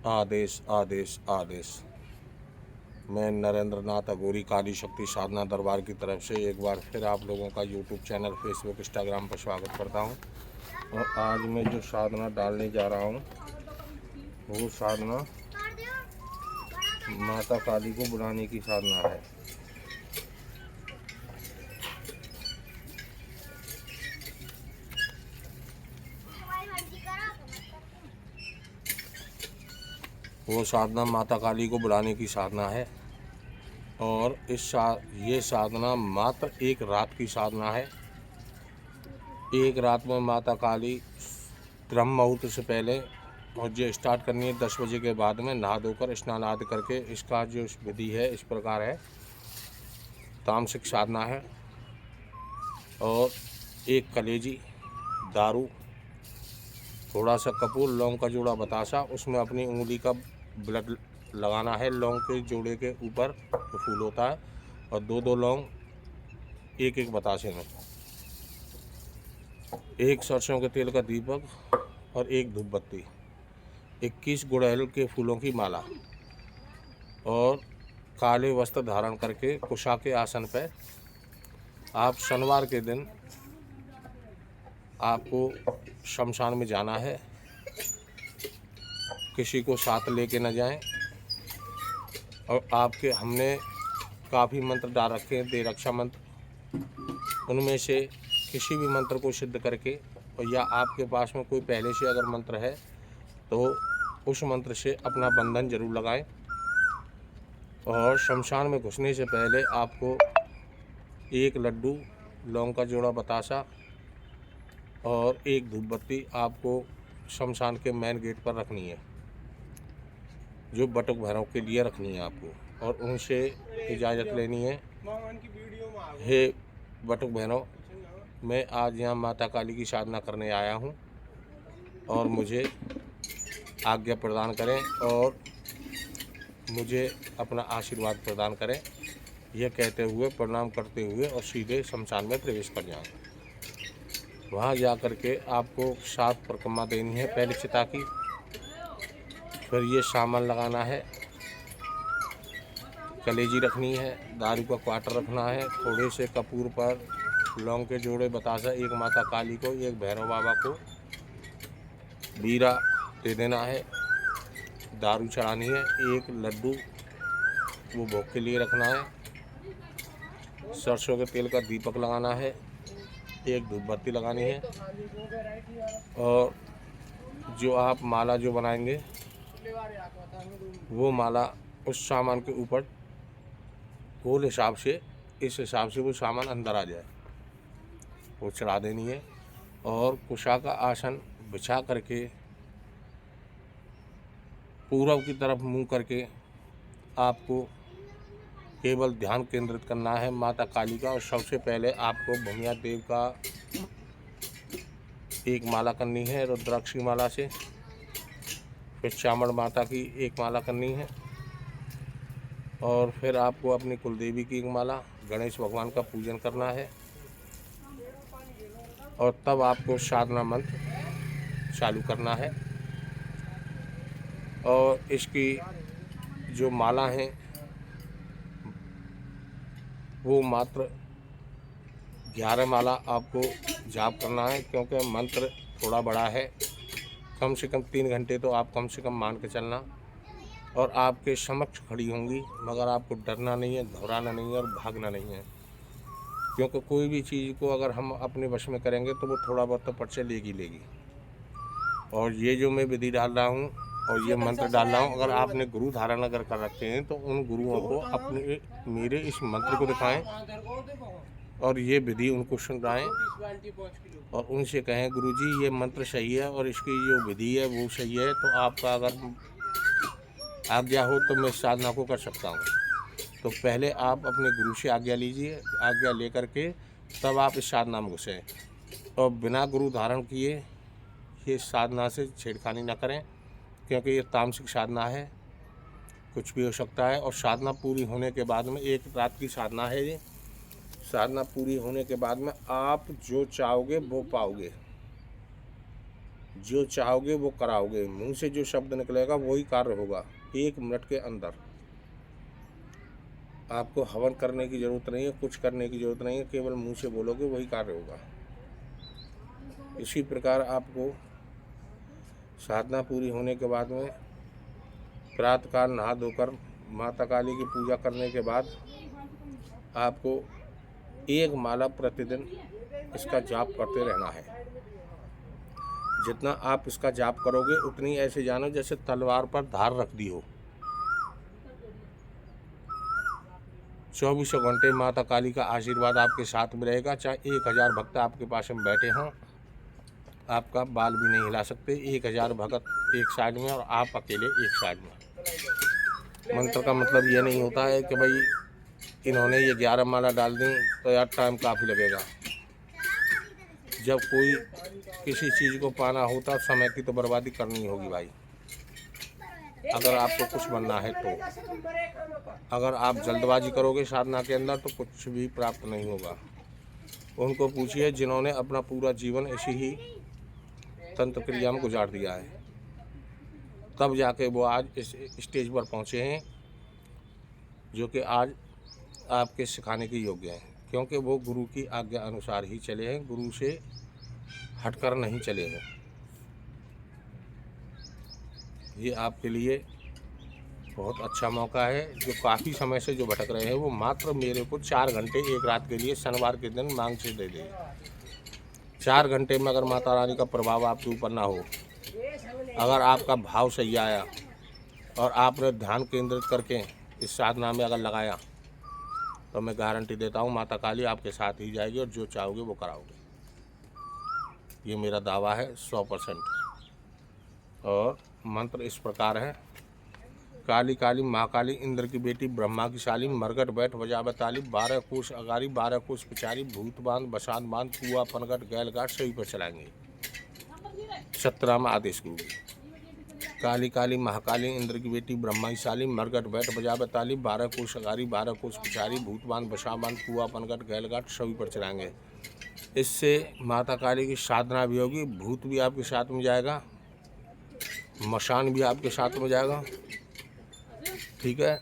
आदेश आदेश आदेश। मैं नरेंद्र नाथ अघोरी काली शक्ति साधना दरबार की तरफ से एक बार फिर आप लोगों का यूट्यूब चैनल, फेसबुक, इंस्टाग्राम पर स्वागत करता हूं। और आज मैं जो साधना डालने जा रहा हूं वो साधना माता काली को बुलाने की साधना है। वो साधना माता काली को बुलाने की साधना है। और ये साधना मात्र एक रात की साधना है। एक रात में माता काली ब्रह्म मुहूर्त से पहले और ये स्टार्ट करनी है 10 बजे के बाद में नहा धोकर स्नान आदि करके। इसका जो विधि है इस प्रकार है। तामसिक साधना है। और एक कलेजी, दारू, थोड़ा सा कपूर, लौंग का जोड़ा बतासा, उसमें अपनी उंगली का ब्लड लगाना है। लौंग के जोड़े के ऊपर तो फूल होता है, और दो दो लौंग एक एक बतासे में, एक सरसों के तेल का दीपक और एक धूप बत्ती, 21 गुड़हल के फूलों की माला, और काले वस्त्र धारण करके कुशा के आसन पर आप शनिवार के दिन आपको शमशान में जाना है। किसी को साथ लेके न जाएं। और आपके हमने काफ़ी मंत्र डाल रखे हैं, दे रक्षा मंत्र, उनमें से किसी भी मंत्र को सिद्ध करके, और या आपके पास में कोई पहले से अगर मंत्र है तो उस मंत्र से अपना बंधन जरूर लगाएं। और शमशान में घुसने से पहले आपको एक लड्डू, लौंग का जोड़ा बतासा और एक धूप बत्ती आपको शमशान के मेन गेट पर रखनी है, जो बटुक भैरव के लिए रखनी है आपको, और उनसे इजाज़त लेनी है। हे बटुक भैरव, मैं आज यहाँ माता काली की साधना करने आया हूँ और मुझे आज्ञा प्रदान करें और मुझे अपना आशीर्वाद प्रदान करें। यह कहते हुए प्रणाम करते हुए और सीधे शमशान में प्रवेश कर जाएं। वहाँ जा कर के आपको 7 परिक्रमा देनी है पहले चिता की। फिर ये सामान लगाना है, कलेजी रखनी है, दारू का क्वार्टर रखना है, थोड़े से कपूर पर लौंग के जोड़े बतासा, एक माता काली को, एक भैरव बाबा को बीरा दे देना है, दारू चढ़ानी है, एक लड्डू वो भोग के लिए रखना है, सरसों के तेल का दीपक लगाना है, एक धूप बत्ती लगानी है, और जो आप माला जो बनाएंगे वो माला उस सामान के ऊपर गोल हिसाब से, इस हिसाब से वो सामान अंदर आ जाए, वो चढ़ा देनी है। और कुशा का आसन बिछा करके पूरब की तरफ मुंह करके आपको केवल ध्यान केंद्रित करना है माता काली का। और सबसे पहले आपको भूमिया देव का एक माला करनी है रुद्राक्ष की माला से, फिर चामड़ माता की एक माला करनी है, और फिर आपको अपनी कुलदेवी की एक माला, गणेश भगवान का पूजन करना है, और तब आपको साधना मंत्र चालू करना है। और इसकी जो माला है वो मात्र 11 माला आपको जाप करना है, क्योंकि मंत्र थोड़ा बड़ा है। कम से कम 3 घंटे तो आप कम से कम मान के चलना। और आपके समक्ष खड़ी होंगी, मगर आपको डरना नहीं है, घबराना नहीं है और भागना नहीं है, क्योंकि कोई भी चीज़ को अगर हम अपने वश में करेंगे तो वो थोड़ा बहुत तो पर्चे लेगी। और ये जो मैं विधि डाल रहा हूँ और ये मंत्र डाल रहा हूँ, अगर आपने गुरु धारण अगर कर रखे हैं तो उन गुरुओं को अपने मेरे इस मंत्र को दिखाएं और ये विधि उनको सुनाएं, और उनसे कहें गुरुजी ये मंत्र सही है और इसकी जो विधि है वो सही है, तो आपका अगर आज्ञा हो तो मैं साधना को कर सकता हूँ। तो पहले आप अपने गुरु से आज्ञा लीजिए, आज्ञा लेकर के तब आप इस साधना में घुसें। और बिना गुरु धारण किए ये साधना से छेड़खानी न करें, क्योंकि ये तामसिक साधना है, कुछ भी हो सकता है। और साधना पूरी होने के बाद में, एक रात की साधना है ये, साधना पूरी होने के बाद में आप जो चाहोगे वो पाओगे। जो चाहोगे वो कराओगे, मुंह से जो शब्द निकलेगा वही कार्य होगा 1 मिनट के अंदर। आपको हवन करने की ज़रूरत नहीं है, कुछ करने की ज़रूरत नहीं है, केवल मुंह से बोलोगे वही कार्य होगा। इसी प्रकार आपको साधना पूरी होने के बाद में प्रातःकाल नहा धोकर माता काली की पूजा करने के बाद आपको 1 माला प्रतिदिन इसका जाप करते रहना है। जितना आप इसका जाप करोगे उतनी ऐसे जानो जैसे तलवार पर धार रख दी हो। 24 घंटे माता काली का आशीर्वाद आपके साथ में रहेगा। चाहे 1000 भक्त आपके पास में बैठे हों, आपका बाल भी नहीं हिला सकते। 1000 भक्त एक साइड में और आप अकेले एक साइड में। मंत्र का मतलब ये नहीं होता है कि भाई इन्होंने ये 11 माला डाल दी तो यार टाइम काफ़ी लगेगा। जब कोई किसी चीज़ को पाना होता समय की तो बर्बादी करनी होगी भाई, अगर आपको कुछ बनना है तो। अगर आप जल्दबाजी करोगे साधना के अंदर तो कुछ भी प्राप्त नहीं होगा। उनको पूछिए जिन्होंने अपना पूरा जीवन ऐसी ही तंत्र क्रिया में गुजार दिया है, तब जाके वो आज इस स्टेज पर पहुँचे हैं जो कि आज आपके सिखाने के योग्य हैं, क्योंकि वो गुरु की आज्ञा अनुसार ही चले हैं, गुरु से हटकर नहीं चले हैं। ये आपके लिए बहुत अच्छा मौका है। जो काफ़ी समय से जो भटक रहे हैं वो मात्र मेरे को 4 घंटे एक रात के लिए शनिवार के दिन मांग से दे दें। 4 घंटे में अगर माता रानी का प्रभाव आपके ऊपर ना हो, अगर आपका भाव सही आया और आपने ध्यान केंद्रित करके इस साधना में अगर लगाया तो मैं गारंटी देता हूँ माता काली आपके साथ ही जाएगी और जो चाहोगे वो कराओगे। ये मेरा दावा है 100%। और मंत्र इस प्रकार है। काली काली महाकाली इंद्र की बेटी ब्रह्मा की शाली, मरगट बैठ बजावे ताली, 12 कोस अगारी 12 कोस पिछारी, भूत बांध बसात बांध कुआ पनगट गैल गाट सभी पर चलाएंगे। 17वां आदेश गुरु। काली काली महाकाली इंद्र की बेटी ब्रह्मा की शाली, मरगट बैठ बजावे ताली, 12 कोस अगारी 12 कोस पिछारी, भूत बांध बसा बांध कुआ पनगट गैल गाट सभी पर चलाएंगे। इससे माता काली की साधना भी होगी, भूत भी आपके साथ में जाएगा, मशान भी आपके साथ में जाएगा, ठीक है।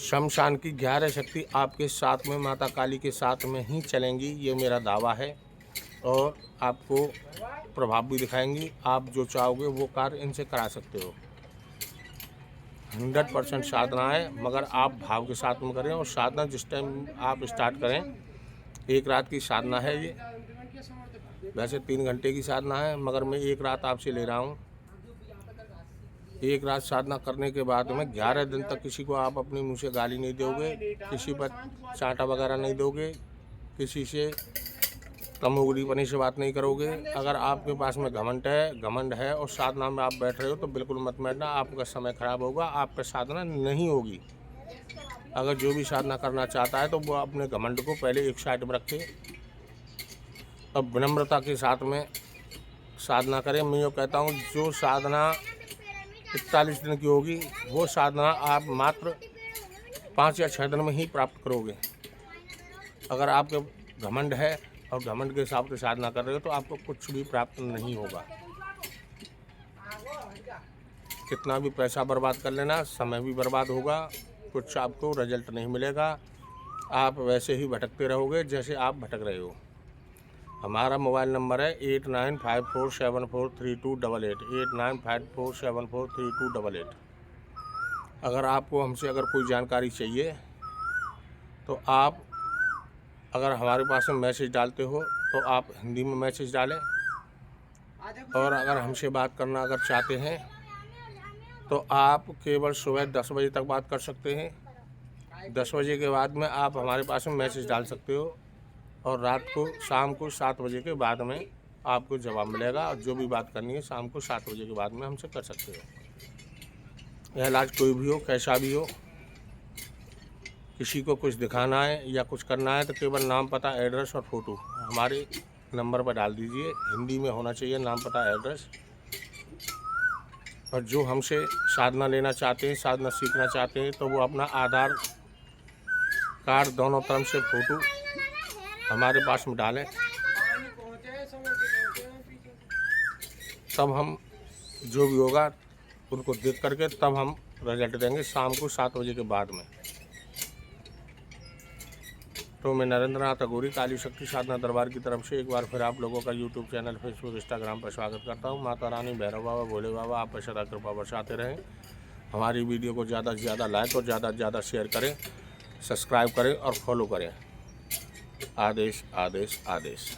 शमशान की 11 शक्ति आपके साथ में माता काली के साथ में ही चलेंगी, ये मेरा दावा है। और आपको प्रभाव भी दिखाएंगी। आप जो चाहोगे वो कार्य इनसे करा सकते हो। 100% साधना है, मगर आप भाव के साथ में करें। और साधना जिस टाइम आप स्टार्ट करें, 1 रात की साधना है ये। वैसे 3 घंटे की साधना है, मगर मैं 1 रात आपसे ले रहा हूँ। 1 रात साधना करने के बाद में 11 दिन तक किसी को आप अपने मुंह से गाली नहीं दोगे, किसी पर चांटा वगैरह नहीं दोगे, किसी से तमोगरीपनी से बात नहीं करोगे। अगर आपके पास में घमंड है और साधना में आप बैठ रहे हो तो बिल्कुल मत बैठना, आपका समय खराब होगा, आप पे साधना नहीं होगी। अगर जो भी साधना करना चाहता है तो वो अपने घमंड को पहले एक साइड में रखे और विनम्रता के साथ में साधना करें। मैं ये कहता हूँ जो साधना 41 दिन की होगी वो साधना आप मात्र 5 या 6 दिन में ही प्राप्त करोगे। अगर आपके घमंड है और घमंड के हिसाब से साधना कर रहे हो तो आपको कुछ भी प्राप्त नहीं होगा। कितना भी पैसा बर्बाद कर लेना, समय भी बर्बाद होगा, कुछ आपको रिजल्ट नहीं मिलेगा। आप वैसे ही भटकते रहोगे जैसे आप भटक रहे हो। हमारा मोबाइल नंबर है 8954743288 8954743288। अगर आपको हमसे अगर कोई जानकारी चाहिए तो आप अगर हमारे पास में मैसेज डालते हो तो आप हिंदी में मैसेज डालें। और अगर हमसे बात करना अगर चाहते हैं तो आप केवल सुबह 10 बजे तक बात कर सकते हैं। 10 बजे के बाद में आप हमारे पास में मैसेज डाल सकते हो और रात को शाम को 7 बजे के बाद में आपको जवाब मिलेगा। और जो भी बात करनी है शाम को 7 बजे के बाद में हमसे कर सकते हो। यह इलाज कोई भी हो, कैसा भी हो, किसी को कुछ दिखाना है या कुछ करना है तो केवल नाम पता एड्रेस और फ़ोटो हमारे नंबर पर डाल दीजिए। हिंदी में होना चाहिए नाम पता एड्रेस। और जो हमसे साधना लेना चाहते हैं, साधना सीखना चाहते हैं तो वो अपना आधार कार्ड दोनों तरफ से फ़ोटो हमारे पास में डालें। तब हम जो भी होगा उनको देख करके तब हम रिजल्ट देंगे शाम को 7 बजे के बाद में। तो मैं नरेंद्र नाथ अघोरी काली शक्ति साधना दरबार की तरफ से एक बार फिर आप लोगों का यूट्यूब चैनल, फेसबुक, इंस्टाग्राम पर स्वागत करता हूं। माता रानी, भैरव बाबा, भोले बाबा आप पर सदा कृपा बरसाते रहें। हमारी वीडियो को ज़्यादा से ज़्यादा लाइक और ज़्यादा से ज़्यादा शेयर करें, सब्सक्राइब करें और फॉलो करें। आदेश आदेश आदेश।